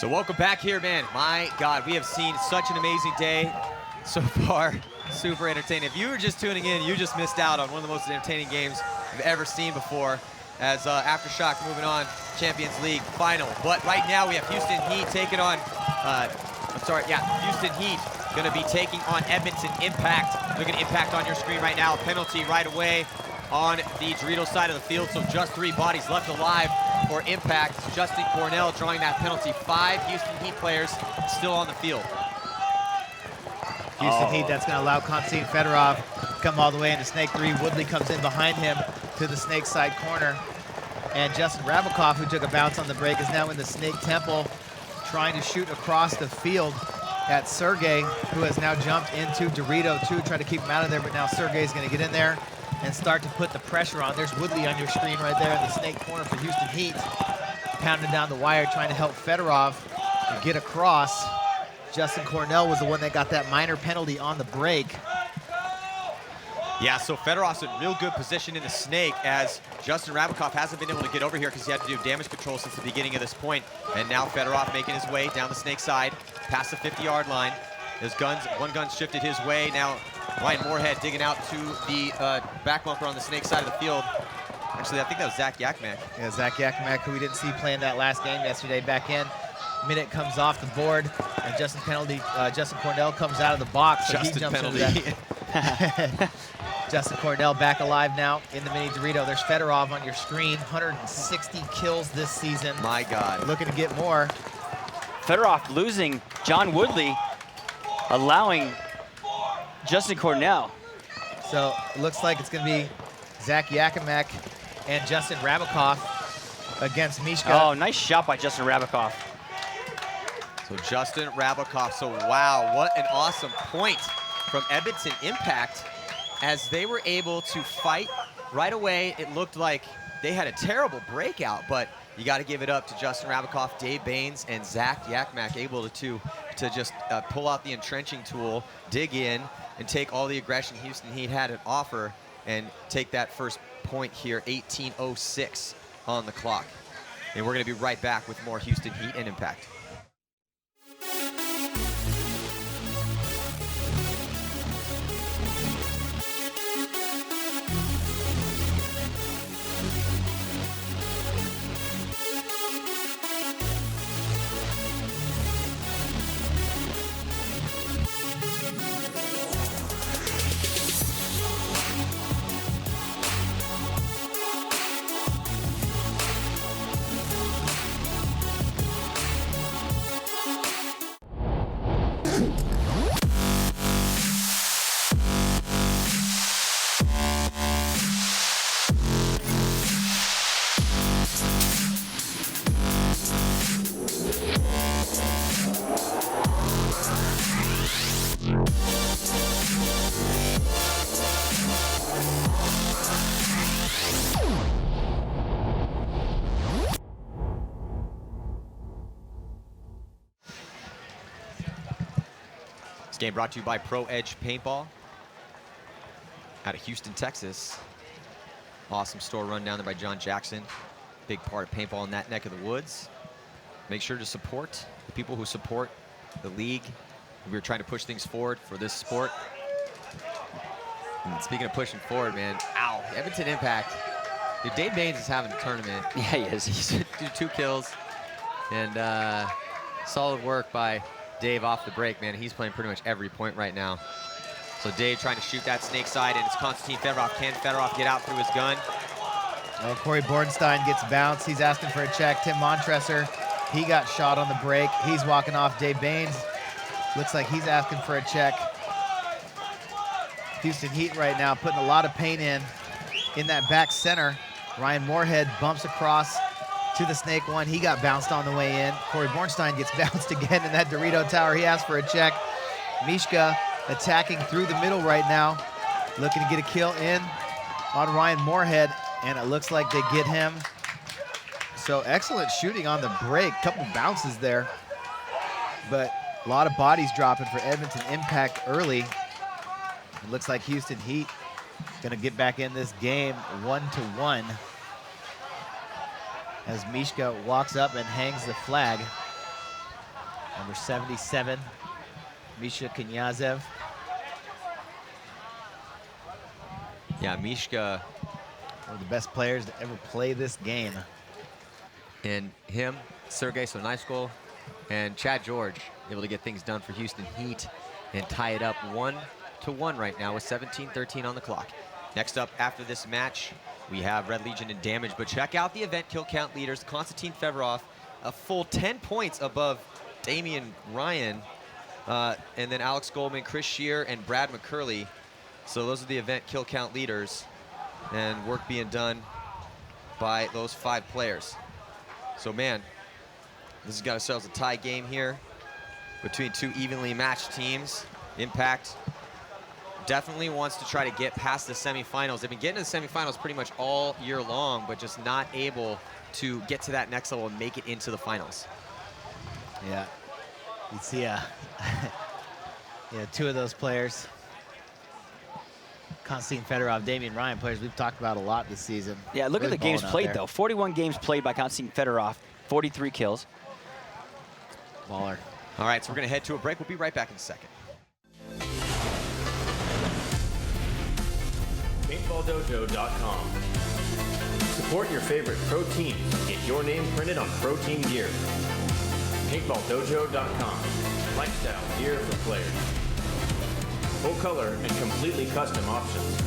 So welcome back here, man. My God, we have seen such an amazing day so far. Super entertaining. If you were just tuning in, you just missed out on one of the most entertaining games we've ever seen before, as Aftershock moving on, Champions League final. But right now we have Houston Heat taking on, Houston Heat going to be taking on Edmonton Impact. Look at Impact on your screen right now. Penalty right away on the Dorito side of the field, so just 3 bodies left alive for Impact. Justin Cornell drawing that penalty. 5 Houston Heat players still on the field. Houston Heat, that's going to allow Konstantin Fedorov to come all the way into Snake 3. Woodley comes in behind him to the Snake side corner. And Justin Rabakov, who took a bounce on the break, is now in the Snake Temple trying to shoot across the field at Sergey, who has now jumped into Dorito too, try to keep him out of there, but now Sergey's going to get in there and start to put the pressure on. There's Woodley on your screen right there in the Snake corner for Houston Heat, pounding down the wire, trying to help Fedorov get across. Justin Cornell was the one that got that minor penalty on the break. Yeah, so Fedorov's in real good position in the Snake, as Justin Rabakov hasn't been able to get over here because he had to do damage control since the beginning of this point. And now Fedorov making his way down the Snake side, past the 50-yard line. His guns, one gun shifted his way. Now Ryan Moorhead digging out to the back bumper on the Snake side of the field. Actually, I think that was Zach Yakmak. Yeah, Zach Yakmak, who we didn't see playing that last game yesterday, back in. Minute comes off the board, and Justin Cornell comes out of the box. So Justin he jumps penalty. Into that. Justin Cornell back alive now in the mini Dorito. There's Fedorov on your screen, 160 kills this season. My God. Looking to get more. Fedorov losing John Woodley, allowing Justin Cornell. So it looks like it's going to be Zach Yakmak and Justin Rabakov against Mishka. Oh, nice shot by Justin Rabakov. So Justin Rabakov, so wow, what an awesome point from Edmonton Impact, as they were able to fight right away. It looked like they had a terrible breakout, but you got to give it up to Justin Rabakov, Dave Baines, and Zach Yakmak, able to just pull out the entrenching tool, dig in, and take all the aggression Houston Heat had to offer and take that first point here, 18:06 on the clock. And we're going to be right back with more Houston Heat and Impact. Game brought to you by Pro Edge Paintball out of Houston, Texas. Awesome store run down there by John Jackson. Big part of paintball in that neck of the woods. Make sure to support the people who support the league. We're trying to push things forward for this sport. And speaking of pushing forward, man, ow, Edmonton Impact. Dude, Dave Baines is having a tournament. Yeah, he is. He's 2 kills and solid work by Dave off the break, man. He's playing pretty much every point right now. So Dave trying to shoot that Snake side, and it's Konstantin Fedorov. Can Fedorov get out through his gun? Well, Corey Bornstein gets bounced. He's asking for a check. Tim Montresor, he got shot on the break. He's walking off. Dave Baines looks like he's asking for a check. Houston Heat right now putting a lot of pain in that back center. Ryan Moorhead bumps across to the Snake one. He got bounced on the way in. Corey Bornstein gets bounced again in that Dorito tower. He asked for a check. Mishka attacking through the middle right now, looking to get a kill in on Ryan Moorhead, and it looks like they get him. So excellent shooting on the break. Couple bounces there, but a lot of bodies dropping for Edmonton Impact early. It looks like Houston Heat gonna get back in this game 1-1. As Mishka walks up and hangs the flag. Number 77, Misha Knyazev. Yeah, Mishka One of the best players to ever play this game. and him, Sergey Sonaisko, and Chad George able to get things done for Houston Heat and tie it up 1-1 right now with 17:13 on the clock. Next up after this match, we have Red Legion and Damage, but check out the event kill count leaders. Konstantin Fedorov, a full 10 points above Damian Ryan, and then Alex Goldman, Chris Shear, and Brad McCurley. So those are the event kill count leaders, and work being done by those 5 players. So man, this has got ourselves a tie game here between 2 evenly matched teams. Impact definitely wants to try to get past the semifinals. They've been getting to the semifinals pretty much all year long, but just not able to get to that next level and make it into the finals. Yeah, you see yeah, 2 of those players, Konstantin Fedorov, Damian Ryan, players we've talked about a lot this season. Yeah, look Really at the games balling out played, there. though. 41 games played by Konstantin Fedorov, 43 kills. Baller. All right, so we're going to head to a break. We'll be right back in a second. PaintballDojo.com. Support your favorite pro teams. Get your name printed on pro team gear. PaintballDojo.com. Lifestyle gear for players. Full color and completely custom options.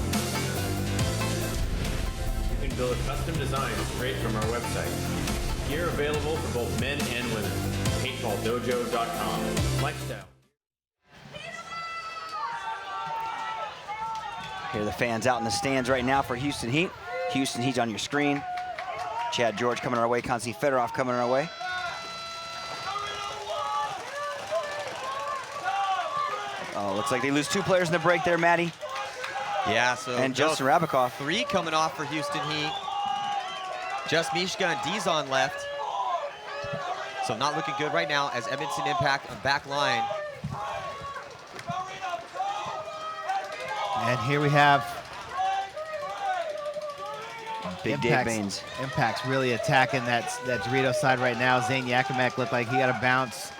You can build a custom design straight from our website. Gear available for both men and women. PaintballDojo.com. Lifestyle. Here are the fans out in the stands right now for Houston Heat. Houston Heat on your screen. Chad George coming our way. Konstantin Fedorov coming our way. Oh, looks like they lose 2 players in the break there, Matty. Yeah, so And Justin Rabakov. 3 coming off for Houston Heat. Just Mishka and Dizon left. So not looking good right now as Edmonton Impact on back line. And here we have Big Dave Baines. Impact's really attacking that Dorito side right now. Zane Yakimek looked like he got a bounce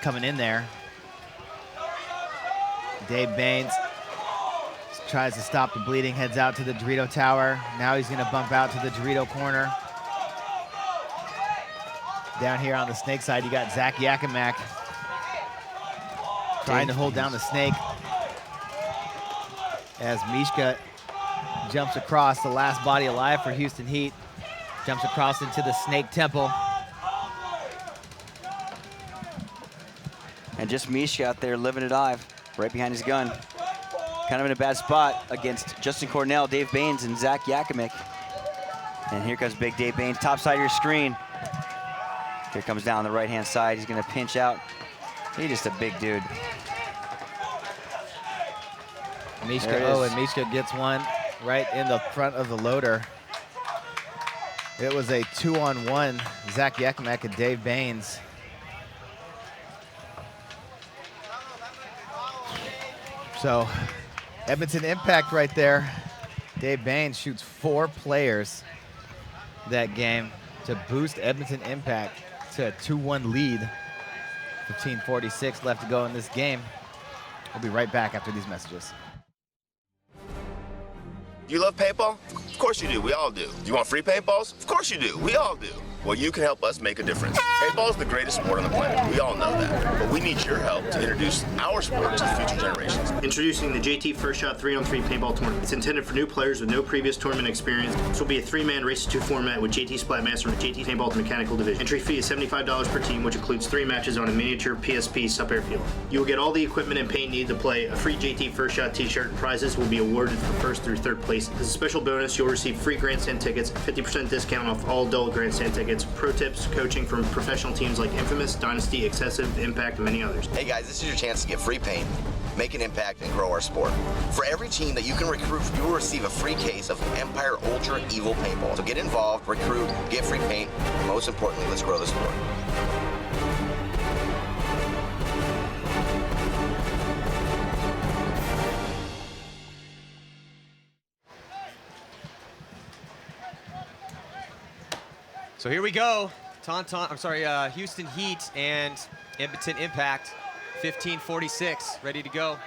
coming in there. Dave Baines tries to stop the bleeding, heads out to the Dorito tower. Now he's going to bump out to the Dorito corner. Down here on the snake side, you got Zach Yakimak trying to hold down the snake as Mishka jumps across, the last body alive for Houston Heat. Jumps across into the snake temple. And just Mishka out there living it live, right behind his gun. Kind of in a bad spot against Justin Cornell, Dave Baines, and Zach Yakimek. And here comes Big Dave Baines, top side of your screen. Here comes down the right-hand side. He's gonna pinch out. He's just a big dude. Mishka, and Mishka gets one right in the front of the loader. It was a 2-on-1, Zach Yakimek and Dave Baines. So, Edmonton Impact right there. Dave Baines shoots 4 players that game to boost Edmonton Impact to a 2-1 lead. 15:46 left to go in this game. We'll be right back after these messages. You love paintball? Of course you do. We all do. You want free paintballs? Of course you do. We all do. Well, you can help us make a difference. Paintball is the greatest sport on the planet. We all know that. But we need your help to introduce our sport to future generations. Introducing the JT First Shot 3-on-3 paintball tournament. It's intended for new players with no previous tournament experience. This will be a 3-man race-to-2 format with JT Splatmaster and JT Paintball Mechanical Division. Entry fee is $75 per team, which includes 3 matches on a miniature PSP sub-airfield. You will get all the equipment and paint needed to play. A free JT First Shot t-shirt and prizes will be awarded for first through third place. As a special bonus, you'll receive free grandstand tickets, 50% discount off all adult grandstand tickets, pro tips, coaching from professional teams like Infamous, Dynasty, Excessive, Impact, and many others. Hey guys, this is your chance to get free paint, make an impact, and grow our sport. For every team that you can recruit, you will receive a free case of Empire Ultra Evil Paintball. So get involved, recruit, get free paint, and most importantly, let's grow the sport. So here we go. Houston Heat and Edmonton Impact, 15:46, ready to go.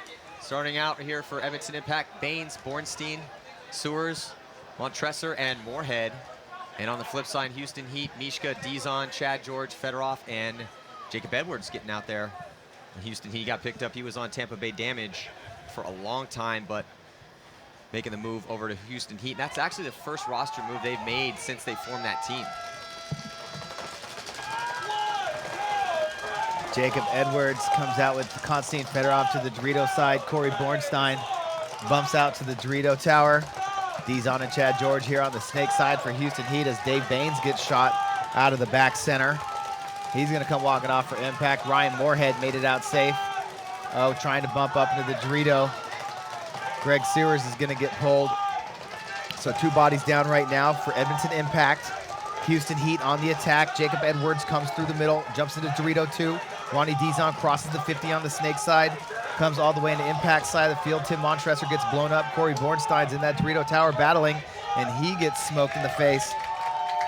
Starting out here for Edmonton Impact, Baines, Bornstein, Sewers, Montresor, and Moorhead. And on the flip side, Houston Heat, Mishka, Dizon, Chad George, Fedorov, and Jacob Edwards getting out there. Houston Heat got picked up. He was on Tampa Bay Damage for a long time, but making the move over to Houston Heat. And that's actually the first roster move they've made since they formed that team. Jacob Edwards comes out with Konstantin Fedorov to the Dorito side. Corey Bornstein bumps out to the Dorito tower. Dizon and Chad George here on the snake side for Houston Heat as Dave Baines gets shot out of the back center. He's going to come walking off for Impact. Ryan Moorhead made it out safe. Oh, trying to bump up into the Dorito. Greg Sewers is going to get pulled. So 2 bodies down right now for Edmonton Impact. Houston Heat on the attack. Jacob Edwards comes through the middle, jumps into Dorito 2. Ronnie Dizon crosses the 50 on the snake side, comes all the way into Impact side of the field. Tim Montresor gets blown up. Corey Bornstein's in that Dorito tower battling, and he gets smoked in the face.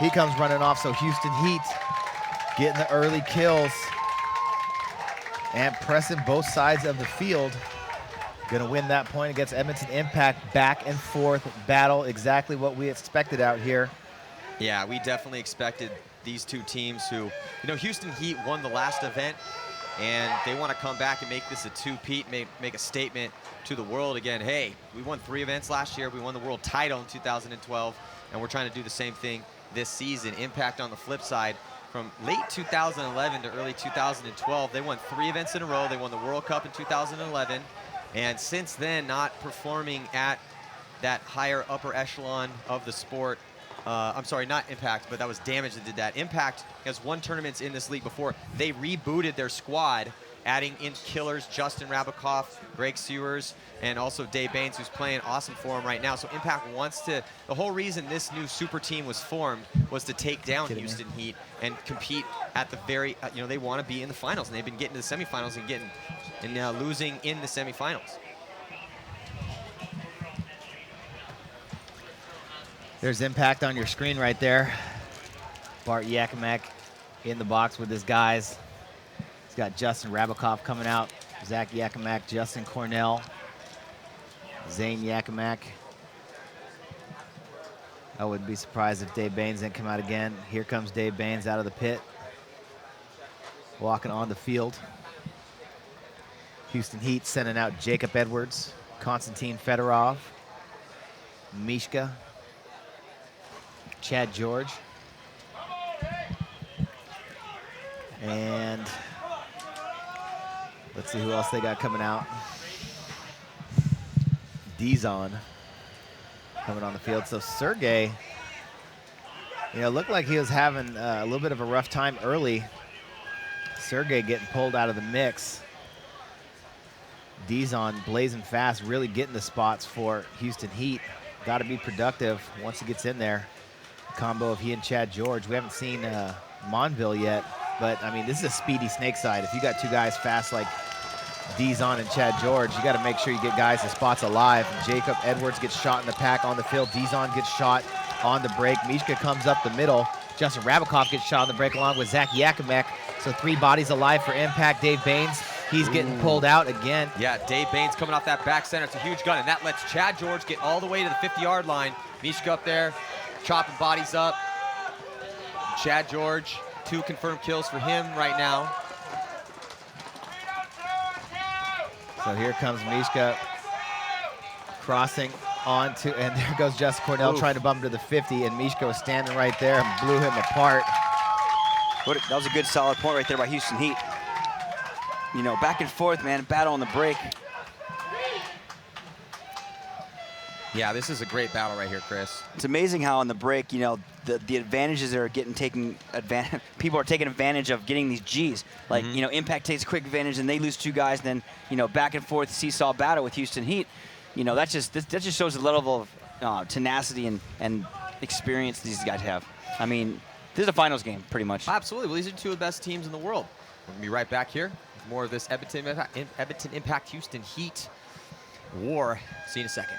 He comes running off, so Houston Heat getting the early kills and pressing both sides of the field. Gonna win that point against Edmonton Impact. Back and forth battle, exactly what we expected out here. Yeah, we definitely expected these two teams who, Houston Heat won the last event, and they want to come back and make this a two-peat, make a statement to the world again. Hey, we won 3 events last year. We won the world title in 2012, and we're trying to do the same thing this season. Impact on the flip side, from late 2011 to early 2012, they won 3 events in a row. They won the World Cup in 2011, and since then, not performing at that higher upper echelon of the sport. I'm sorry, not Impact, but that was Damage that did that. Impact has won tournaments in this league before. They rebooted their squad, adding in killers, Justin Rabikoff, Greg Sewers, and also Dave Baines, who's playing awesome for him right now. So Impact wants to, the whole reason this new super team was formed was to take down Houston Heat and compete at the very, they want to be in the finals, and they've been getting to the semifinals and losing in the semifinals. There's Impact on your screen right there. Bart Yakimek in the box with his guys. He's got Justin Rabikoff coming out, Zach Yakimek, Justin Cornell, Zane Yakimek. I wouldn't be surprised if Dave Baines didn't come out again. Here comes Dave Baines out of the pit, walking on the field. Houston Heat sending out Jacob Edwards, Konstantin Fedorov, Mishka, Chad George, and let's see who else they got coming out. Dizon coming on the field. So Sergey, looked like he was having a little bit of a rough time early. Sergey getting pulled out of the mix. Dizon blazing fast, really getting the spots for Houston Heat. Got to be productive once he gets in there. Combo of he and Chad George. We haven't seen Monville yet, but this is a speedy snake side. If you got 2 guys fast like Dizon and Chad George, you got to make sure you get guys the spots alive. Jacob Edwards gets shot in the pack on the field. Dizon gets shot on the break. Mishka comes up the middle. Justin Rabikoff gets shot on the break along with Zach Yakimek. So 3 bodies alive for Impact. Dave Baines, he's getting pulled out again. Yeah, Dave Baines coming off that back center. It's a huge gun, and that lets Chad George get all the way to the 50-yard line. Mishka up there, chopping bodies up. Chad George, 2 confirmed kills for him right now. So here comes Mishka crossing onto, and there goes Justin Cornell trying to bump him to the 50, and Mishka was standing right there and blew him apart. That was a good solid point right there by Houston Heat. Back and forth, man, battle on the break. Yeah, this is a great battle right here, Chris. It's amazing how on the break, the advantages are taken advantage. People are taking advantage of getting these Gs. Like, Impact takes a quick advantage and they lose 2 guys, and then, back and forth seesaw battle with Houston Heat. That just shows the level of tenacity and experience these guys have. This is a finals game, pretty much. Absolutely. Well, these are 2 of the best teams in the world. We're going to be right back here with more of this Edmonton Impact Houston Heat war. See you in a second.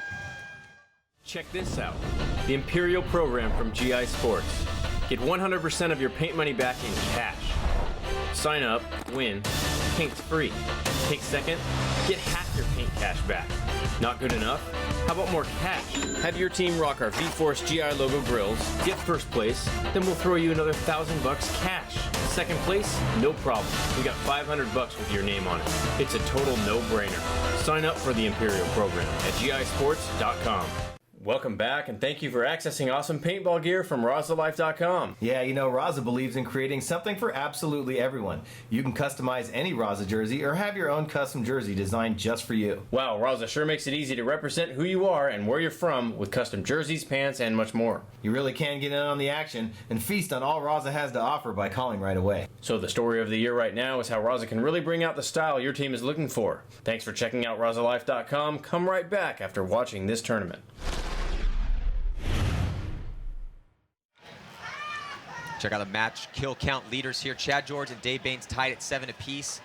Check this out. The Imperial program from GI Sports. Get 100% of your paint money back in cash. Sign up, win, paint's free. Take second, get half your paint cash back. Not good enough? How about more cash? Have your team rock our V-Force GI logo grills, get first place, then we'll throw you another $1,000 cash. Second place? No problem. We got $500 with your name on it. It's a total no-brainer. Sign up for the Imperial program at gisports.com. Welcome back, and thank you for accessing awesome paintball gear from RazaLife.com. Yeah, you know, Raza believes in creating something for absolutely everyone. You can customize any Raza jersey or have your own custom jersey designed just for you. Wow, Raza sure makes it easy to represent who you are and where you're from with custom jerseys, pants, and much more. You really can get in on the action and feast on all Raza has to offer by calling right away. So the story of the year right now is how Raza can really bring out the style your team is looking for. Thanks for checking out RazaLife.com. Come right back after watching this tournament. Check out the match kill count leaders here. Chad George and Dave Baines tied at 7 apiece.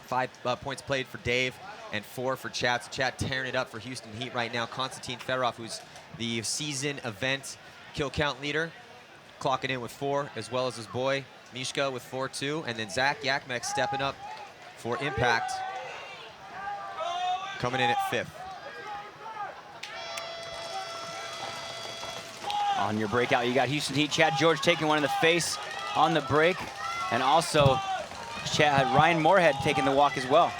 5 points played for Dave and 4 for Chad. So Chad tearing it up for Houston Heat right now. Konstantin Fedorov, who's the season event kill count leader, clocking in with 4, as well as his boy Mishka with 4 too. And then Zach Yakmek stepping up for Impact, coming in at 5th. On your breakout, you got Houston Heat, Chad George taking one in the face on the break, and also Ryan Moorhead taking the walk as well.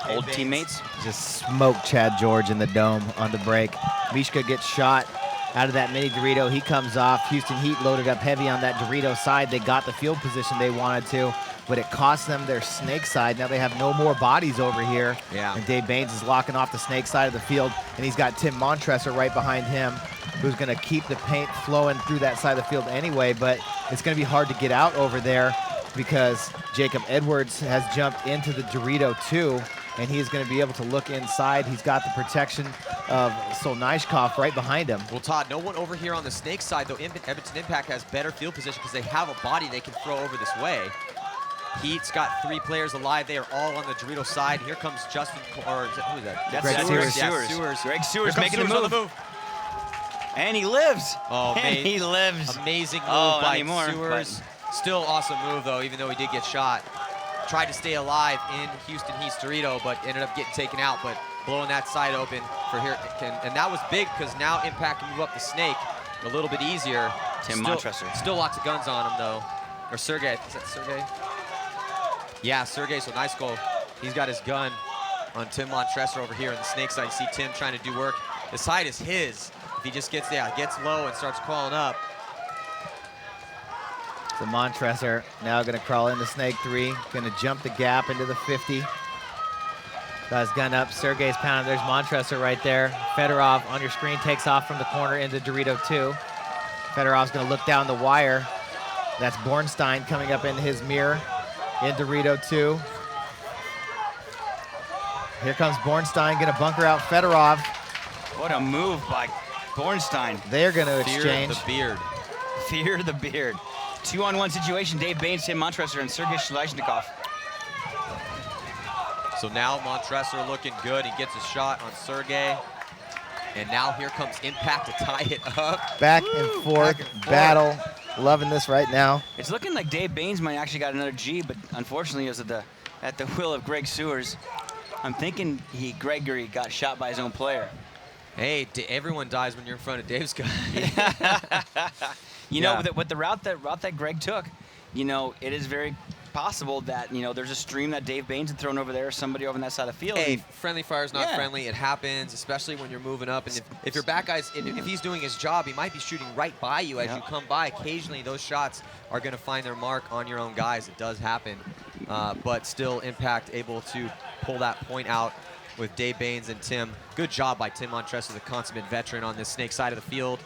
Old teammates. Just smoked Chad George in the dome on the break. Mishka gets shot out of that mini Dorito. He comes off. Houston Heat loaded up heavy on that Dorito side. They got the field position they wanted to, but it cost them their snake side. Now they have no more bodies over here. Yeah. And Dave Baines is locking off the snake side of the field, and he's got Tim Montresor right behind him, who's going to keep the paint flowing through that side of the field anyway, but it's going to be hard to get out over there because Jacob Edwards has jumped into the Dorito too, and he's going to be able to look inside. He's got the protection of Solnishkov right behind him. Well, Todd, no one over here on the snake side, though. Edmonton Impact has better field position because they have a body they can throw over this way. Heat's got 3 players alive. They are all on the Dorito side. Here comes Justin, or is that, who is that? That's Greg Sewers. Yeah, Sewers. Greg Sewers Here comes making Sewers a on the move. And he lives. Oh, and he lives. Amazing move Oh, not by anymore, Sewers. Still awesome move, though, even though he did get shot. Tried to stay alive in Houston Heat's Dorito, but ended up getting taken out, but blowing that side open for here. And that was big because now Impact can move up the snake a little bit easier. Tim Montresor. Still lots of guns on him, though. Or Sergey. Is that Sergey? Yeah, Sergey. So nice goal. He's got his gun on Tim Montresor over here on the snake side. You see Tim trying to do work. The side is his. If he just gets low and starts crawling up. So Montresor now going to crawl into snake 3, going to jump the gap into the 50. Got his gun up. Sergey's pounding. There's Montresor right there. Fedorov on your screen takes off from the corner into Dorito 2. Fedorov's going to look down the wire. That's Bornstein coming up into his mirror in Dorito 2. Here comes Bornstein, going to bunker out Fedorov. What a move by Bornstein. They're going to exchange. Fear the beard. Fear the beard. 2-on-1 situation. Dave Baines, Tim Montresor, and Sergey Shlashnikov. So now Montresor looking good. He gets a shot on Sergey. And now here comes Impact to tie it up. Back and forth battle. Loving this right now. It's looking like Dave Baines might actually got another G, but unfortunately it was at the will of Greg Sewers. I'm thinking Gregory got shot by his own player. Hey, everyone dies when you're in front of Dave's guy. You know, with the route that Greg took, you know, it is very possible that, you know, there's a stream that Dave Baines had thrown over there, somebody over on that side of the field. Hey, friendly fire is not friendly. It happens, especially when you're moving up. And if your back guy's, if he's doing his job, he might be shooting right by you as you come by. Occasionally, those shots are going to find their mark on your own guys. It does happen. But still, Impact able to pull that point out with Dave Baines and Tim. Good job by Tim Montresor, the consummate veteran on this snake side of the field.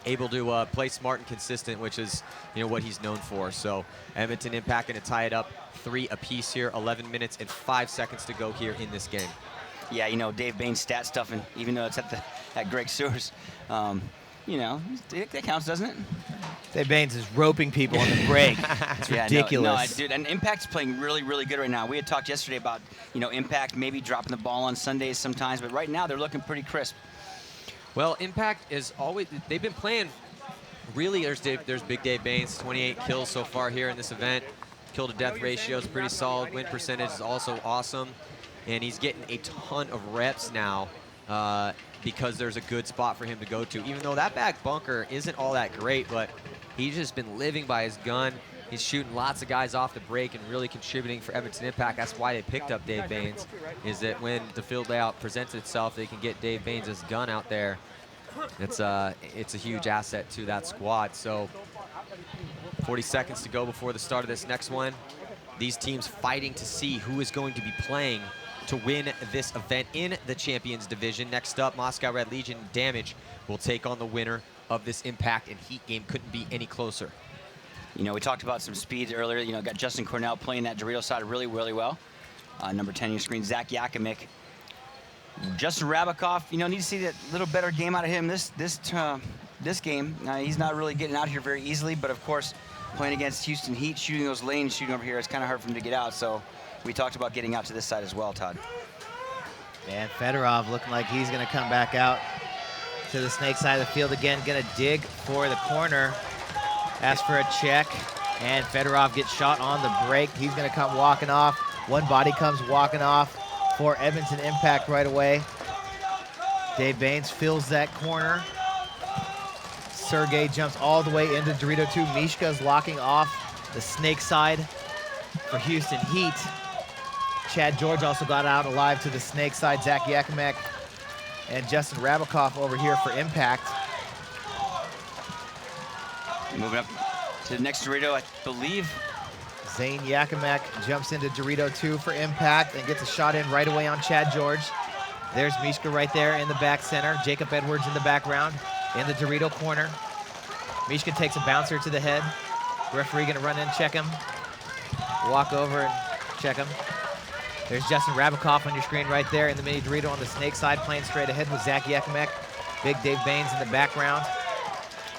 Able to play smart and consistent, which is, you know, what he's known for. So Edmonton Impact going to tie it up 3 apiece here. 11 minutes and 5 seconds to go here in this game. Yeah, you know, Dave Baines stat stuffing, even though it's at Greg Sewers, you know, that counts, doesn't it? Dave Baines is roping people on the break. It's ridiculous. No, dude, and Impact's playing really, really good right now. We had talked yesterday about, you know, Impact maybe dropping the ball on Sundays sometimes, but right now they're looking pretty crisp. Well, Impact is always, they've been playing really, there's Big Dave Baines, 28 kills so far here in this event. Kill to death ratio is pretty solid. Win percentage is also awesome. And he's getting a ton of reps now because there's a good spot for him to go to. Even though that back bunker isn't all that great, but he's just been living by his gun. He's shooting lots of guys off the break and really contributing for Edmonton Impact. That's why they picked up Dave Baines, is that when the field layout presents itself, they can get Dave Baines' gun out there. It's a huge asset to that squad. So 40 seconds to go before the start of this next one. These teams fighting to see who is going to be playing to win this event in the Champions Division. Next up, Moscow Red Legion Damage will take on the winner of this Impact and Heat game. Couldn't be any closer. You know, we talked about some speeds earlier. You know, got Justin Cornell playing that Dorito side really, really well. Number 10 on your screen, Zach Yakimic. Justin Rabikoff, you know, need to see that little better game out of him this game. He's not really getting out here very easily, but of course, playing against Houston Heat, shooting those lanes, shooting over here, it's kind of hard for him to get out. So we talked about getting out to this side as well, Todd. And Fedorov looking like he's going to come back out to the snake side of the field again. Going to dig for the corner. Ask for a check. And Fedorov gets shot on the break. He's going to come walking off. One body comes walking off for Edmonton Impact right away. Dave Baines fills that corner. Sergey jumps all the way into Dorito 2. Mishka's locking off the snake side for Houston Heat. Chad George also got out alive to the snake side. Zach Yakimic and Justin Rabikoff over here for Impact. Moving up to the next Dorito, I believe. Zane Yakimic jumps into Dorito 2 for Impact and gets a shot in right away on Chad George. There's Mishka right there in the back center. Jacob Edwards in the background in the Dorito corner. Mishka takes a bouncer to the head. Referee gonna run in, check him. Walk over and check him. There's Justin Rabikoff on your screen right there in the mini Dorito on the snake side, playing straight ahead with Zach Yakimic. Big Dave Baines in the background,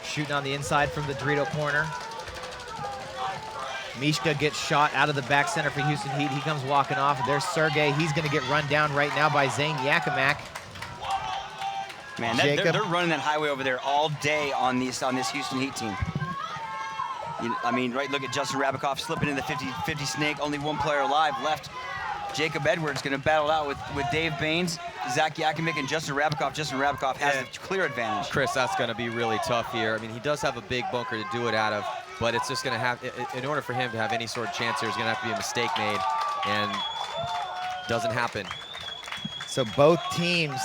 shooting on the inside from the Dorito corner. Mishka gets shot out of the back center for Houston Heat. He comes walking off. There's Sergey. He's going to get run down right now by Zane Yakimic. Man, they're running that highway over there all day on this Houston Heat team. I mean, right, look at Justin Rabikoff slipping in the 50-50 snake. Only one player alive left. Jacob Edwards going to battle out with Dave Baines, Zach Yakimic, and Justin Rabikoff. Justin Rabikoff has a clear advantage. Chris, that's going to be really tough here. I mean, he does have a big bunker to do it out of, but it's just going to have, in order for him to have any sort of chance here, there's going to have to be a mistake made, and doesn't happen. So both teams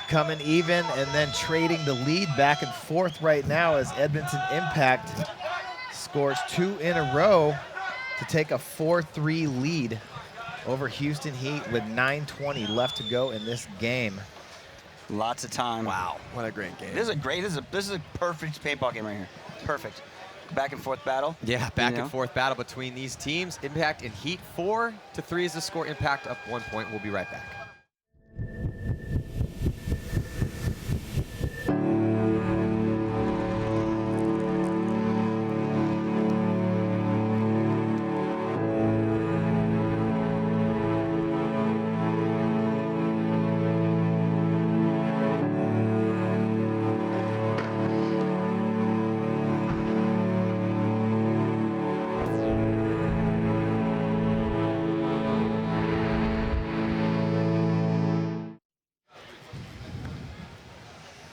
coming even and then trading the lead back and forth right now as Edmonton Impact scores 2 in a row to take a 4-3 lead over Houston Heat with 9:20 left to go in this game. Lots of time. Wow, what a great game. This is a perfect paintball game right here. Perfect. Back and forth battle. Yeah, back and forth battle between these teams. Impact and Heat, 4-3 is the score. Impact up 1 point. We'll be right back.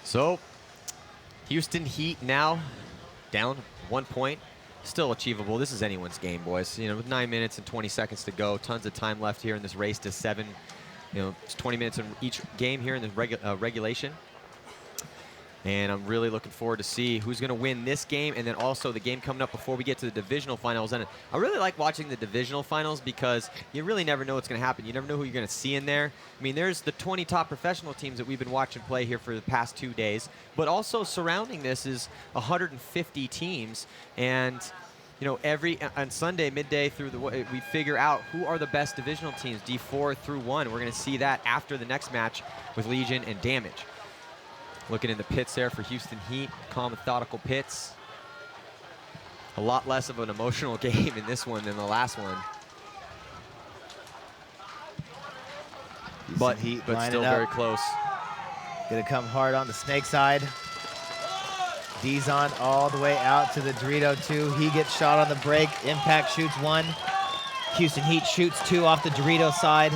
So, Houston Heat now down 1 point. Still achievable. This is anyone's game, boys. You know, with 9 minutes and 20 seconds to go, tons of time left here in this race to 7. You know, it's 20 minutes in each game here in the regulation. And I'm really looking forward to see who's going to win this game, and then also the game coming up before we get to the divisional finals. And I really like watching the divisional finals because you really never know what's going to happen. You never know who you're going to see in there. I mean, there's the 20 top professional teams that we've been watching play here for the past 2 days, but also surrounding this is 150 teams. And you know, on Sunday, midday through we figure out who are the best divisional teams, D4 through 1. We're going to see that after the next match with Legion and Damage. Looking in the pits there for Houston Heat, calm, methodical pits. A lot less of an emotional game in this one than the last one. But still very close. Gonna come hard on the snake side. Dizon all the way out to the Dorito 2. He gets shot on the break. Impact shoots 1. Houston Heat shoots 2 off the Dorito side.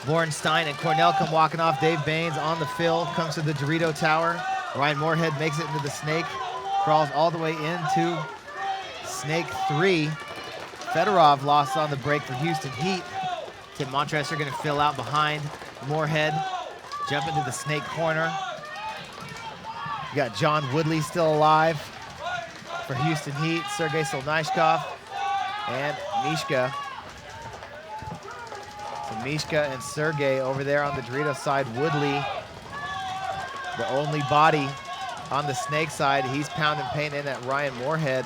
Bornstein and Cornell come walking off. Dave Baines on the fill, comes to the Dorito Tower. Ryan Moorhead makes it into the Snake, crawls all the way into Snake 3. Fedorov lost on the break for Houston Heat. Tim Montress are gonna fill out behind Moorhead, jump into the Snake corner. You got John Woodley still alive for Houston Heat, Sergei Solnishkov, and Mishka. So Mishka and Sergei over there on the Dorito side. Woodley, the only body on the Snake side. He's pounding paint in at Ryan Moorhead.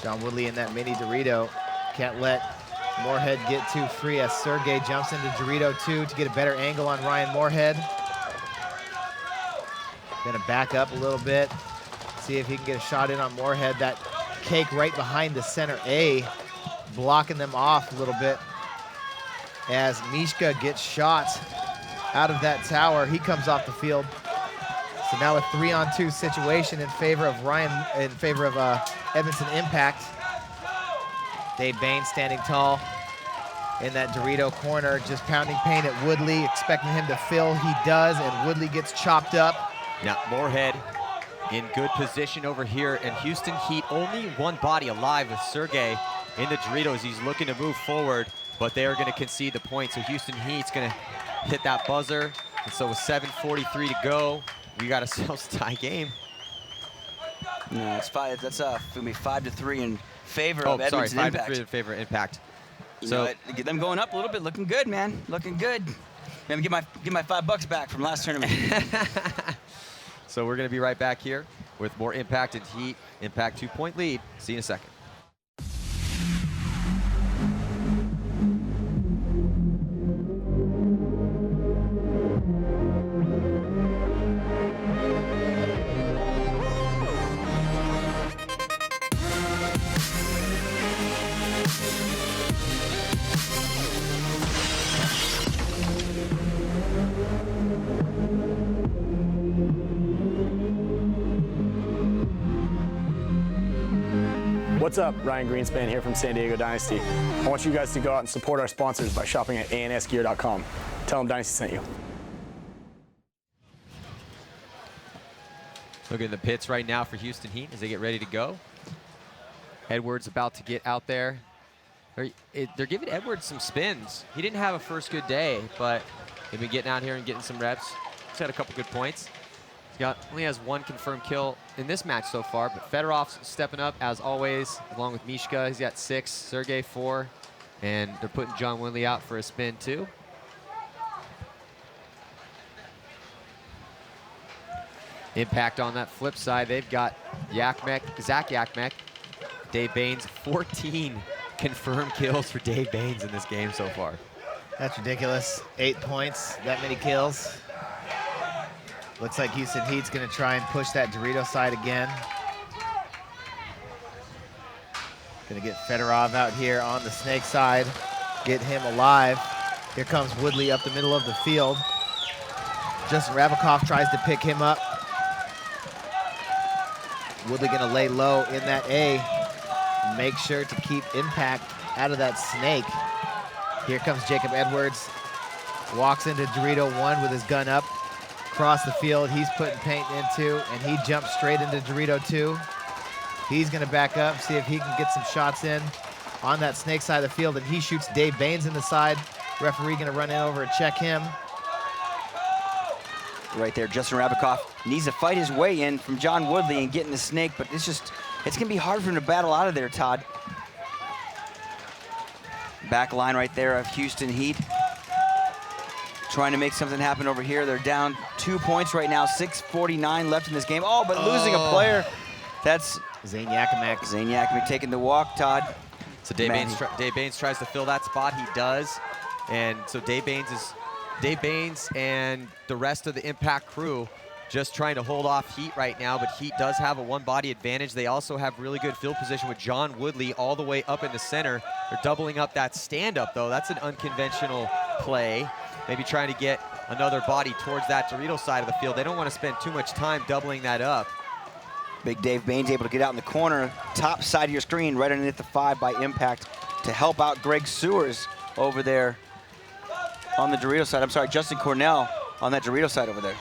John Woodley in that mini Dorito. Can't let Moorhead get too free as Sergei jumps into Dorito 2 to get a better angle on Ryan Moorhead. Gonna back up a little bit, see if he can get a shot in on Moorhead. That cake right behind the center A, blocking them off a little bit as Mishka gets shot out of that tower. He comes off the field. So now a 3-on-2 situation in favor of Edmonton Impact. Dave Baines standing tall in that Dorito corner, just pounding paint at Woodley, expecting him to fill. He does, and Woodley gets chopped up. Now Moorhead in good position over here, and Houston Heat only one body alive with Sergei in the Doritos. He's looking to move forward, but they are going to concede the point. So Houston Heat's going to hit that buzzer. And so with 7:43 to go, we got ourselves a tie game. No, it's 5. That's gonna be 5-3 in favor of Edmonton Impact. 5-3 in favor of Impact. So get them going up a little bit, looking good, man, looking good. Let me get my $5 back from last tournament. So we're going to be right back here with more Impact and Heat. Impact 2-point lead. See you in a second. What's up? Ryan Greenspan here from San Diego Dynasty. I want you guys to go out and support our sponsors by shopping at ansgear.com. Tell them Dynasty sent you. Look at the pits right now for Houston Heat as they get ready to go. Edwards about to get out there. They're giving Edwards some spins. He didn't have a first good day, but they've been getting out here and getting some reps. He's had a couple good points. Only has 1 confirmed kill in this match so far, but Fedorov's stepping up as always, along with Mishka. He's got 6, Sergei 4, and they're putting John Winley out for a spin too. Impact on that flip side, they've got Zach Yakmek, Dave Baines, 14 confirmed kills for Dave Baines in this game so far. That's ridiculous. 8 points, that many kills. Looks like Houston Heat's gonna try and push that Dorito side again. Gonna get Fedorov out here on the Snake side, get him alive. Here comes Woodley up the middle of the field. Justin Rabikoff tries to pick him up. Woodley gonna lay low in that A. Make sure to keep Impact out of that Snake. Here comes Jacob Edwards. Walks into Dorito 1 with his gun up. Across the field, he's putting paint into, and he jumps straight into Dorito 2. He's gonna back up, see if he can get some shots in on that Snake side of the field, and he shoots Dave Baines in the side. Referee gonna run in over and check him. Right there, Justin Rabikoff needs to fight his way in from John Woodley and get in the Snake, but it's gonna be hard for him to battle out of there, Todd. Back line right there of Houston Heat. Trying to make something happen over here. They're down 2 points right now, 6:49 left in this game. Oh, but losing a player. That's Zane Yakmek. Zane Yakmek taking the walk, Todd. So Dave Baines tries to fill that spot. He does. And so Dave Baines and the rest of the Impact crew just trying to hold off Heat right now, but Heat does have a 1-body advantage. They also have really good field position with John Woodley all the way up in the center. They're doubling up that stand-up, though. That's an unconventional play. Maybe trying to get another body towards that Dorito side of the field. They don't want to spend too much time doubling that up. Big Dave Baines able to get out in the corner, top side of your screen, right underneath the 5 by impact to help out Greg Sewers over there on the Dorito side. I'm sorry, Justin Cornell on that Dorito side over there.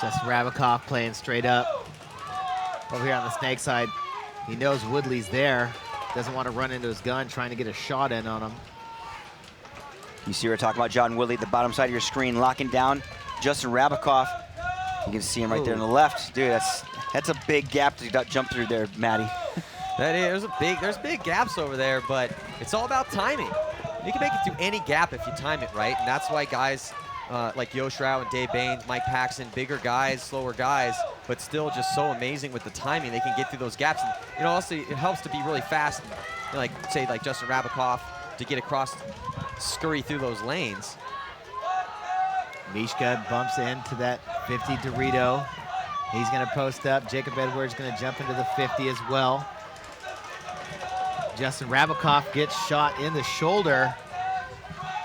Justin Rabikoff playing straight up over here on the snake side. He knows Woodley's there. Doesn't want to run into his gun, trying to get a shot in on him. You see we're talking about John Woodley at the bottom side of your screen, locking down Justin Rabikoff. You can see him right there on the left. Dude, that's a big gap to jump through there, Matty. That is, there's big gaps over there, but it's all about timing. You can make it through any gap if you time it right, and that's why guys like Yoshua and Dave Baines, Mike Paxton, bigger guys, slower guys, but still just so amazing with the timing. They can get through those gaps. And, also, it helps to be really fast, like, say, like Justin Rabikoff, to get across, scurry through those lanes. Mishka bumps into that 50 Dorito. He's going to post up. Jacob Edwards going to jump into the 50 as well. Justin Rabikoff gets shot in the shoulder.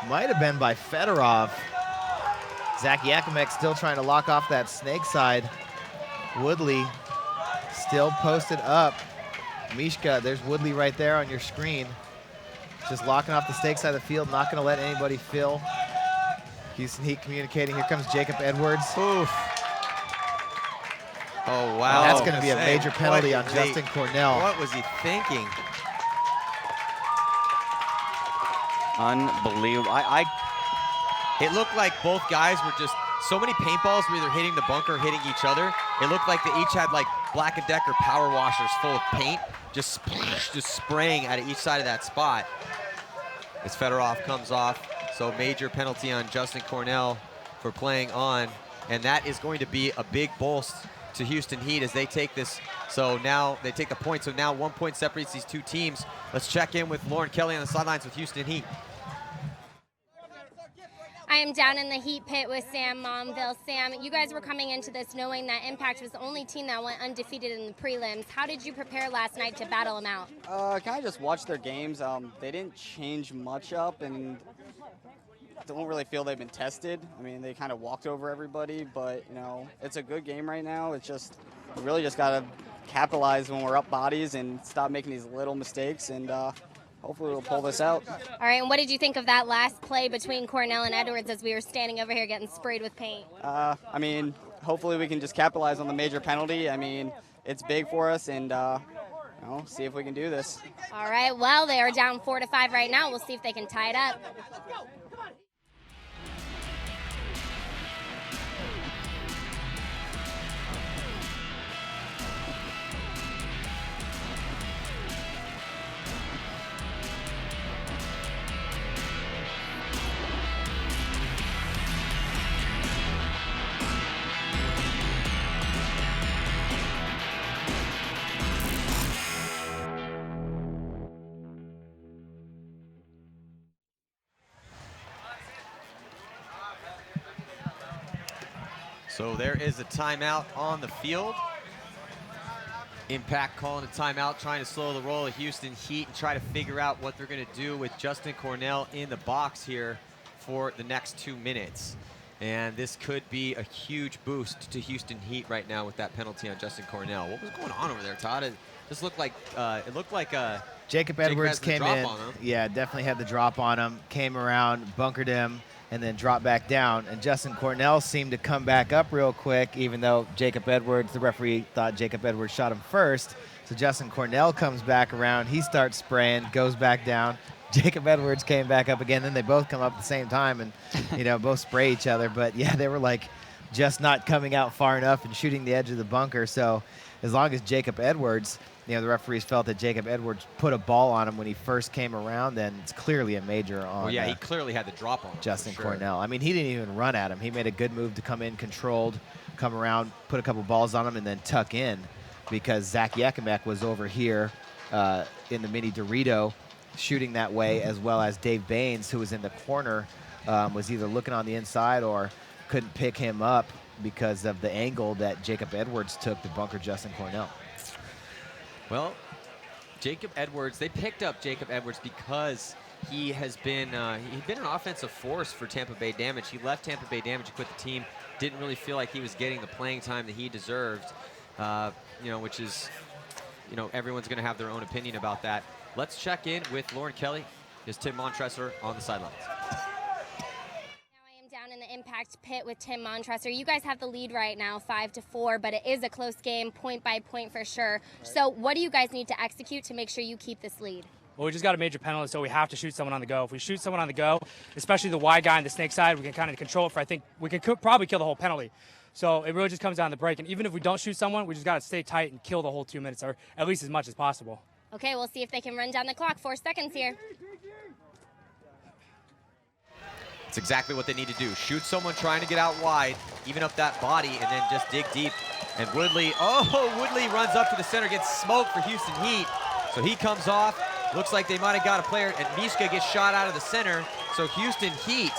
Might have been by Fedorov. Zach Yakimek still trying to lock off that snake side. Woodley still posted up. Mishka, there's Woodley right there on your screen. Just locking off the snake side of the field, not going to let anybody fill. Houston Heat communicating. Here comes Jacob Edwards. Oof. Oh, wow. That's going to be a major penalty on Justin Cornell. What was he thinking? Unbelievable. It looked like both guys were just, so many paintballs were either hitting the bunker, hitting each other. It looked like they each had like Black & Decker power washers full of paint, just spraying out of each side of that spot. As Fedorov comes off, so major penalty on Justin Cornell for playing on, and that is going to be a big boost to Houston Heat as they take this. So now they take the point, so now 1 point separates these two teams. Let's check in with Lauren Kelly on the sidelines with Houston Heat. I am down in the Heat pit with Sam Momville. Sam, you guys were coming into this knowing that Impact was the only team that went undefeated in the prelims. How did you prepare last night to battle them out? Kind of just watched their games. They didn't change much up and don't really feel they've been tested. I mean, they kind of walked over everybody, but, you know, it's a good game right now. It's just, we really just got to capitalize when we're up bodies and stop making these little mistakes, and hopefully we'll pull this out. All right, and what did you think of that last play between Cornell and Edwards as we were standing over here getting sprayed with paint? I mean, hopefully we can just capitalize on the major penalty. I mean, it's big for us, and you know, see if we can do this. All right, well, they are down 4-5 right now. We'll see if they can tie it up. So there is a timeout on the field. Impact calling a timeout, trying to slow the roll of Houston Heat and try to figure out what they're going to do with Justin Cornell in the box here for the next 2 minutes. And this could be a huge boost to Houston Heat right now with that penalty on Justin Cornell. What was going on over there, Todd? It just looked like Jacob Edwards came in. Yeah, definitely had the drop on him. Came around, bunkered him, and then dropped back down. And Justin Cornell seemed to come back up real quick, even though Jacob Edwards, the referee thought Jacob Edwards shot him first. So Justin Cornell comes back around. He starts spraying, goes back down. Jacob Edwards came back up again. Then they both come up at the same time and, you know, both spray each other. But, yeah, they were, like, just not coming out far enough and shooting the edge of the bunker. So as long as Jacob Edwards, you know, the referees felt that Jacob Edwards put a ball on him when he first came around, then it's clearly a major on well, yeah, he clearly had the drop on him, Justin sure. Cornell. I mean, he didn't even run at him. He made a good move to come in controlled, come around, put a couple balls on him, and then tuck in because Zach Yakimek was over here in the mini Dorito shooting that way, as well as Dave Baines, who was in the corner, was either looking on the inside or couldn't pick him up because of the angle that Jacob Edwards took to bunker Justin Cornell. Well, Jacob Edwards, they picked up Jacob Edwards because he has been he'd been an offensive force for Tampa Bay Damage. He left Tampa Bay Damage to quit the team. Didn't really feel like he was getting the playing time that he deserved, which is, everyone's going to have their own opinion about that. Let's check in with Lauren Kelly. Is Tim Montresor on the sidelines? Down in the impact pit with Tim Montresor. You guys have the lead right now, 5-4, but it is a close game, point by point for sure. So what do you guys need to execute to make sure you keep this lead? Well, we just got a major penalty, so we have to shoot someone on the go. If we shoot someone on the go, especially the wide guy on the snake side, we can kind of control it for, I think, we could probably kill the whole penalty. So it really just comes down to the break. And even if we don't shoot someone, we just got to stay tight and kill the whole 2 minutes, or at least as much as possible. Okay, we'll see if they can run down the clock. 4 seconds here. It's exactly what they need to do. Shoot someone trying to get out wide, even up that body, and then just dig deep. And Woodley runs up to the center, gets smoked for Houston Heat. So he comes off. Looks like they might have got a player, and Mishka gets shot out of the center. So Houston Heat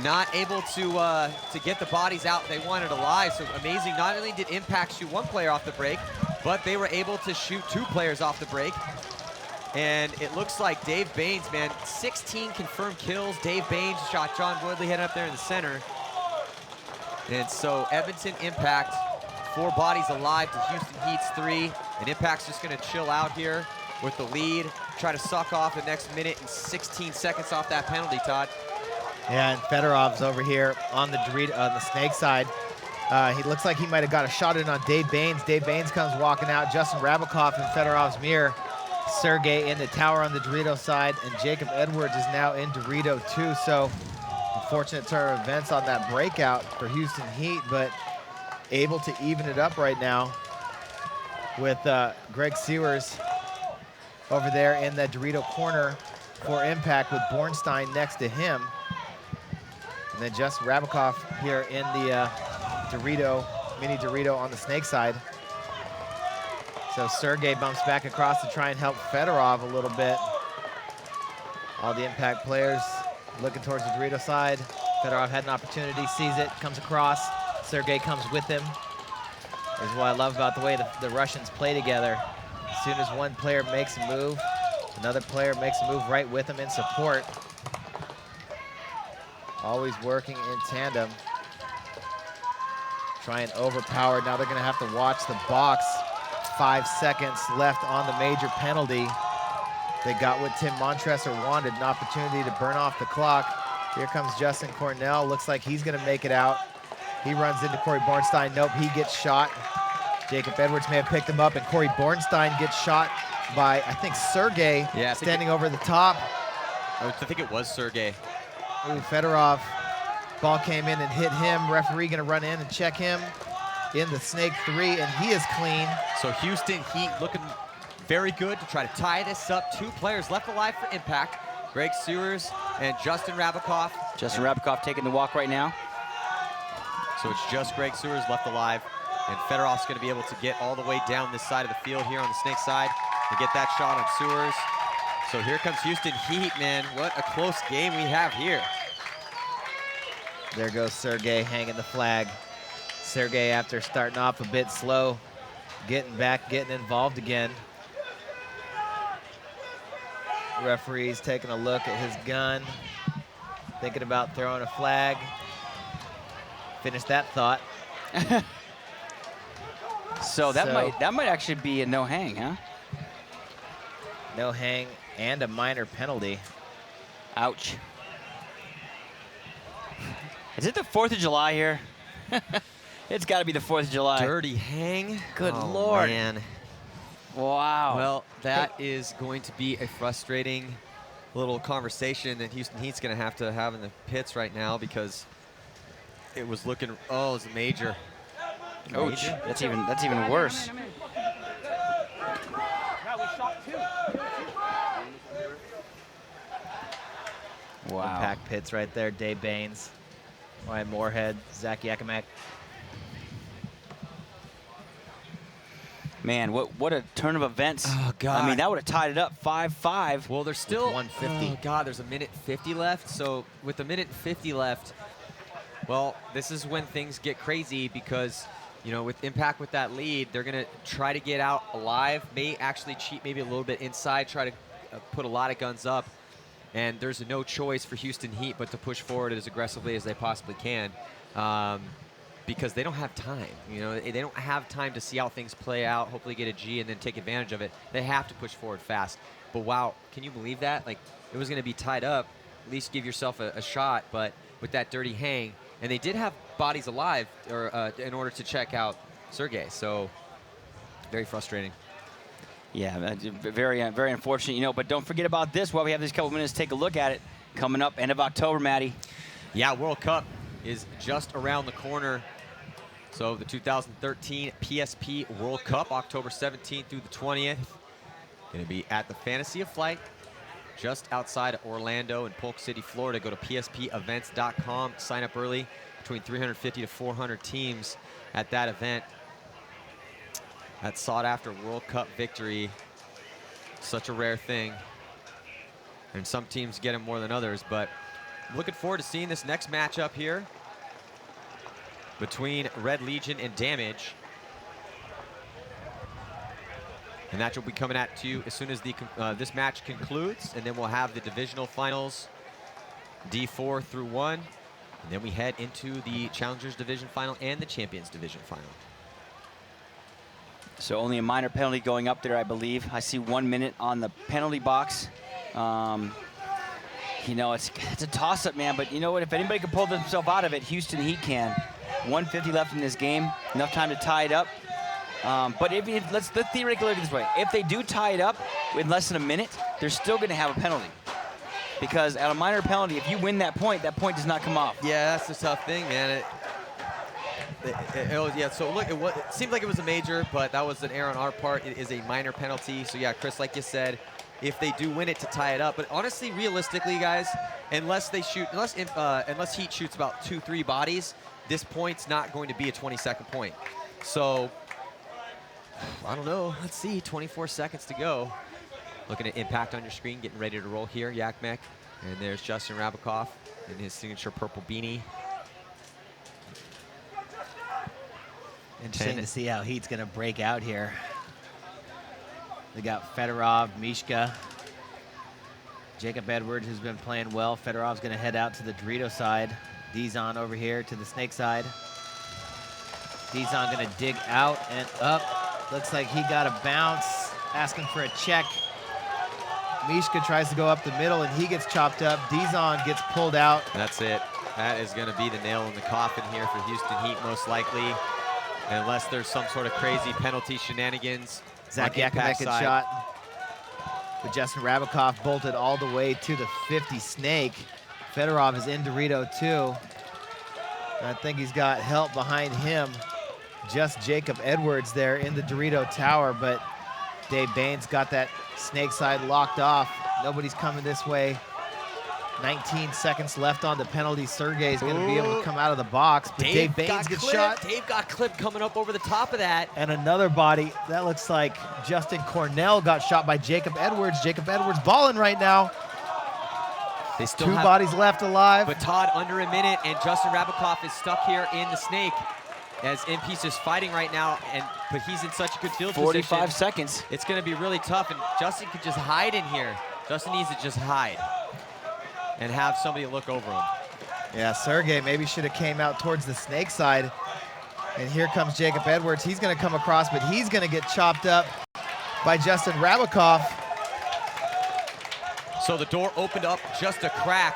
not able to get the bodies out they wanted alive. So amazing. Not only did Impact shoot 1 player off the break, but they were able to shoot 2 players off the break. And it looks like Dave Baines, man, 16 confirmed kills. Dave Baines shot John Woodley heading up there in the center. And so Edmonton Impact, 4 bodies alive to Houston Heat's 3. And Impact's just going to chill out here with the lead, try to suck off the next minute and 16 seconds off that penalty, Todd. Yeah, and Fedorov's over here on the snake side. He looks like he might have got a shot in on Dave Baines. Dave Baines comes walking out. Justin Rabikoff in Fedorov's mirror. Sergey in the tower on the Dorito side, and Jacob Edwards is now in Dorito too. So unfortunate turn of events on that breakout for Houston Heat, but able to even it up right now with Greg Sewers over there in the Dorito corner for Impact with Bornstein next to him. And then Justin Rabikoff here in the mini Dorito on the snake side. So Sergey bumps back across to try and help Fedorov a little bit. All the Impact players looking towards the Dorito side. Fedorov had an opportunity, sees it, comes across. Sergey comes with him. This is what I love about the way the Russians play together. As soon as one player makes a move, another player makes a move right with him in support. Always working in tandem. Try and overpower. Now they're going to have to watch the box. 5 seconds left on the major penalty. They got what Tim Montresor wanted, an opportunity to burn off the clock. Here comes Justin Cornell. Looks like he's going to make it out. He runs into Corey Bornstein. Nope, he gets shot. Jacob Edwards may have picked him up, and Corey Bornstein gets shot by, I think, Sergey, standing over the top. I think it was Sergey. Ooh, Fedorov. Ball came in and hit him. Referee going to run in and check him in the snake 3, and he is clean. So Houston Heat looking very good to try to tie this up. 2 players left alive for Impact. Greg Sewers and Justin Rabikoff. Justin Rabikoff taking the walk right now. So it's just Greg Sewers left alive. And Fedorov's going to be able to get all the way down this side of the field here on the snake side and get that shot on Sewers. So here comes Houston Heat, man. What a close game we have here. There goes Sergey hanging the flag. Sergey, after starting off a bit slow, getting back, getting involved again. Referee's taking a look at his gun, thinking about throwing a flag. Finish that thought. So that might actually be a no hang, huh? No hang and a minor penalty. Ouch. Is it the 4th of July here? It's got to be the 4th of July. Dirty hang. Good Lord. Man. Wow. Well, that is going to be a frustrating little conversation that Houston Heat's going to have in the pits right now, because it was looking, oh, it was a major. Ouch. That's even worse. Wow. Impact pits right there. Dave Baines, Ryan Moorhead, Zach Yakimek. Man, what a turn of events. Oh, God. I mean, that would have tied it up 5-5. Well, there's still 150. Oh, God, there's a minute 50 left. So with a minute 50 left, well, this is when things get crazy, because, you know, with Impact with that lead, they're going to try to get out alive, may actually cheat maybe a little bit inside, try to put a lot of guns up, and there's no choice for Houston Heat but to push forward as aggressively as they possibly can, because they don't have time. You know, they don't have time to see how things play out, hopefully get a G and then take advantage of it. They have to push forward fast. But wow, can you believe that? Like, it was going to be tied up. At least give yourself a shot, but with that dirty hang. And they did have bodies alive in order to check out Sergey, so very frustrating. Yeah, very, very unfortunate, you know, but don't forget about this while we have these couple minutes to take a look at it. Coming up end of October, Maddie. Yeah, World Cup is just around the corner. So the 2013 PSP World Cup, October 17th through the 20th. Going to be at the Fantasy of Flight, just outside of Orlando in Polk City, Florida. Go to pspevents.com, sign up early. Between 350 to 400 teams at that event. That sought-after World Cup victory, such a rare thing. And some teams get it more than others, but I'm looking forward to seeing this next matchup here between Red Legion and Damage. And that will be coming at you as soon as this match concludes, and then we'll have the divisional finals, D4 through 1, and then we head into the Challengers Division Final and the Champions Division Final. So only a minor penalty going up there, I believe. I see 1 minute on the penalty box. You know, it's a toss-up, man, but you know what? If anybody can pull themselves out of it, Houston Heat can. 1:50 left in this game, enough time to tie it up. But let's theoretically look at it this way. If they do tie it up in less than a minute, they're still going to have a penalty. Because at a minor penalty, if you win that point does not come off. Yeah, that's the tough thing, man. Yeah, so look, it seemed like it was a major, but that was an error on our part. It is a minor penalty. So yeah, Chris, like you said, if they do win it to tie it up, but honestly, realistically, guys, unless Heat shoots about 2-3 bodies, this point's not going to be a 20-second point. So I don't know. Let's see. 24 seconds to go. Looking at impact on your screen, getting ready to roll here, Yakmek. And there's Justin Rabikoff in his signature purple beanie. Interesting to see how Heat's going to break out here. They got Fedorov, Mishka, Jacob Edwards, who's been playing well. Fedorov's going to head out to the Dorito side. Dizon over here to the Snake side. Dizon going to dig out and up. Looks like he got a bounce, asking for a check. Mishka tries to go up the middle, and he gets chopped up. Dizon gets pulled out. That's it. That is going to be the nail in the coffin here for Houston Heat, most likely. Unless there's some sort of crazy penalty shenanigans. Zach Yakimec gets shot. But Justin Rabikoff bolted all the way to the 50 Snake. Fedorov is in Dorito too. And I think he's got help behind him. Just Jacob Edwards there in the Dorito tower, but Dave Baines got that Snake side locked off. Nobody's coming this way. 19 seconds left on the penalty. Sergey's going to be able to come out of the box, but Dave Baines gets shot. Dave got clipped coming up over the top of that. And another body. That looks like Justin Cornell got shot by Jacob Edwards. Jacob Edwards balling right now. They still Two have bodies left alive. But Todd under a minute, and Justin Rabikoff is stuck here in the Snake as MP's just fighting right now, but he's in such a good field 45 position. seconds. It's going to be really tough, and Justin could just hide in here. Justin needs to just hide and have somebody look over him. Yeah, Sergey maybe should have came out towards the Snake side. And here comes Jacob Edwards. He's going to come across, but he's going to get chopped up by Justin Rabikoff. So the door opened up just a crack.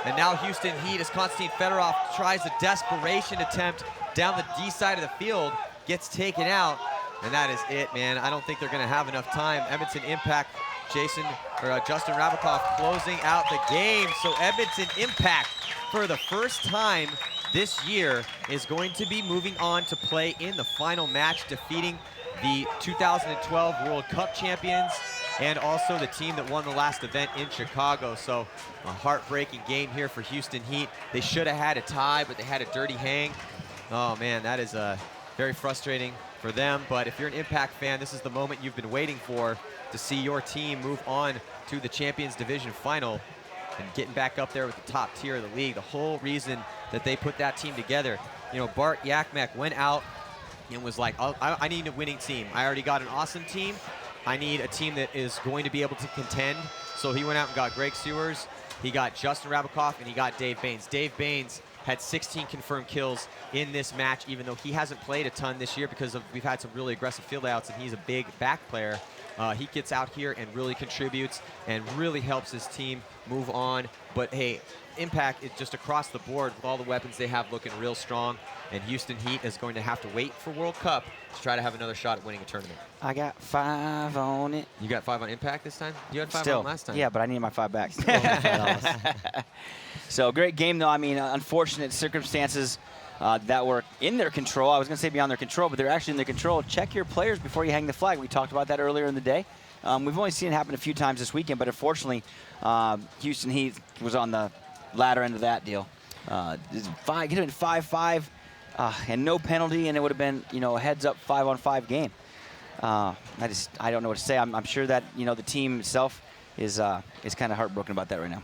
And now Houston Heat, as Konstantin Fedorov tries a desperation attempt down the D side of the field, gets taken out. And that is it, man. I don't think they're going to have enough time. Edmonton Impact, Justin Rabikoff closing out the game. So Edmonton Impact, for the first time this year, is going to be moving on to play in the final match, defeating the 2012 World Cup champions and also the team that won the last event in Chicago. So a heartbreaking game here for Houston Heat. They should have had a tie, but they had a dirty hang. Oh man, that is very frustrating for them. But if you're an Impact fan, this is the moment you've been waiting for, to see your team move on to the Champions Division Final and getting back up there with the top tier of the league. The whole reason that they put that team together. You know, Bart Yakmek went out and was like, I need a winning team. I already got an awesome team. I need a team that is going to be able to contend. So he went out and got Greg Sewers, he got Justin Rabakoff, and he got Dave Baines. Dave Baines had 16 confirmed kills in this match, even though he hasn't played a ton this year because we've had some really aggressive field outs, and he's a big back player. He gets out here and really contributes and really helps his team move on. But hey, Impact is just across the board with all the weapons they have looking real strong. And Houston Heat is going to have to wait for World Cup to try to have another shot at winning a tournament. I got 5 on it. You got 5 on Impact this time? You had 5 Still, on last time. Yeah, but I need my 5 back. So great game, though. I mean, unfortunate circumstances that were in their control. I was going to say beyond their control, but they're actually in their control. Check your players before you hang the flag. We talked about that earlier in the day. We've only seen it happen a few times this weekend, but unfortunately, Houston Heat was on the latter end of that deal. Could have been 5-5 and no penalty, and it would have been, a heads-up 5-on-5 game. I don't know what to say. I'm sure that the team itself is kind of heartbroken about that right now.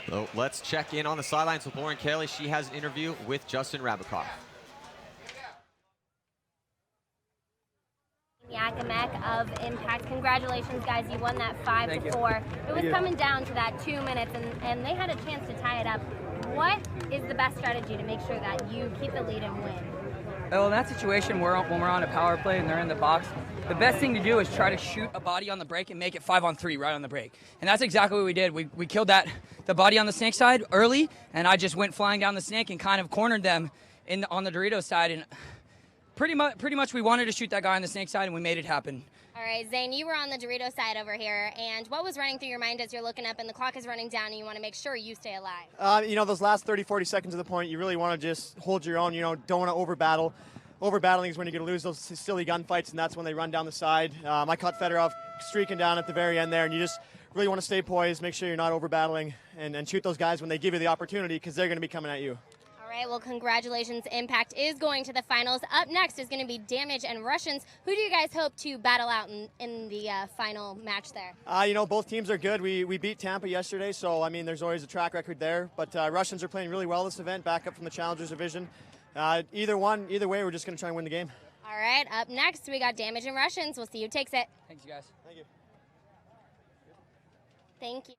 So let's check in on the sidelines with Lauren Kelly. She has an interview with Justin Rabakoff. Yakimek of Impact. Congratulations, guys. You won that 5-4. It was coming down to that 2 minutes, and they had a chance to tie it up. What is the best strategy to make sure that you keep the lead and win? Well, in that situation, when we're on a power play and they're in the box, the best thing to do is try to shoot a body on the break and make it 5-on-3 right on the break. And that's exactly what we did. We killed the body on the snake side early, and I just went flying down the snake and kind of cornered them on the Doritos side. And pretty much we wanted to shoot that guy on the snake side, and we made it happen. All right, Zane, you were on the Dorito side over here, and what was running through your mind as you're looking up and the clock is running down and you want to make sure you stay alive? Those last 30, 40 seconds of the point, you really want to just hold your own, don't want to over-battle. Over-battling is when you're going to lose those silly gunfights, and that's when they run down the side. I caught Fedorov streaking down at the very end there, and you just really want to stay poised, make sure you're not over-battling, and shoot those guys when they give you the opportunity, because they're going to be coming at you. All right, well, congratulations. Impact is going to the finals. Up next is going to be Damage and Russians. Who do you guys hope to battle out in the final match there? Both teams are good. We beat Tampa yesterday, so, there's always a track record there. But Russians are playing really well this event, back up from the Challengers Division. Either way, we're just going to try and win the game. All right, up next, we got Damage and Russians. We'll see who takes it. Thanks, you guys. Thank you. Thank you.